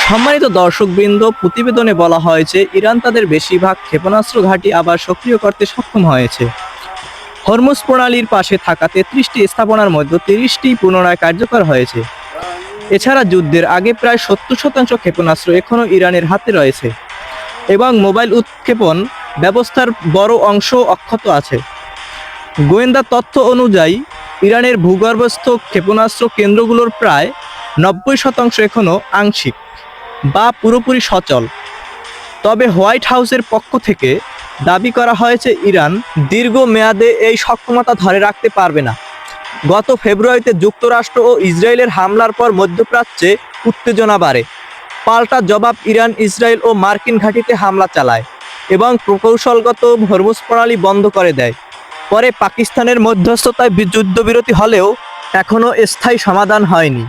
সম্মানিত দর্শকবৃন্দ, প্রতিবেদনে বলা হয়েছে ইরান তাদের বেশিরভাগ ক্ষেপণাস্ত্র ঘাঁটি আবার সক্রিয় করতে সক্ষম হয়েছে। হরমুজ প্রণালীর পাশে থাকা 33টি স্থাপনার মধ্যে 30টি পুনরায় কার্যকর হয়েছে। এছাড়া যুদ্ধের আগে প্রায় 70% ক্ষেপণাস্ত্র এখনও ইরানের হাতে রয়েছে এবং মোবাইল উৎক্ষেপণ ব্যবস্থার বড় অংশ অক্ষত আছে। গোয়েন্দা তথ্য অনুযায়ী ইরানের ভূগর্ভস্থ ক্ষেপণাস্ত্র কেন্দ্রগুলোর প্রায় 90% এখনও আংশিক বা পুরোপুরি সচল। তবে হোয়াইট হাউসের পক্ষ থেকে দাবি করা হয়েছে ইরান দীর্ঘমেয়াদে এই সক্ষমতা ধরে রাখতে পারবে না। গত ফেব্রুয়ারিতে যুক্তরাষ্ট্র ও ইসরায়েলের হামলার পর মধ্যপ্রাচ্যে উত্তেজনা বাড়ে। পাল্টা জবাব ইরান ইসরায়েল ও মার্কিন ঘাঁটিতে হামলা চালায় এবং প্রকৌশলগত হরমুজ প্রণালী বন্ধ করে দেয়। পরে পাকিস্তানের মধ্যস্থতায় যুদ্ধবিরতি হলেও এখনও স্থায়ী সমাধান হয়নি।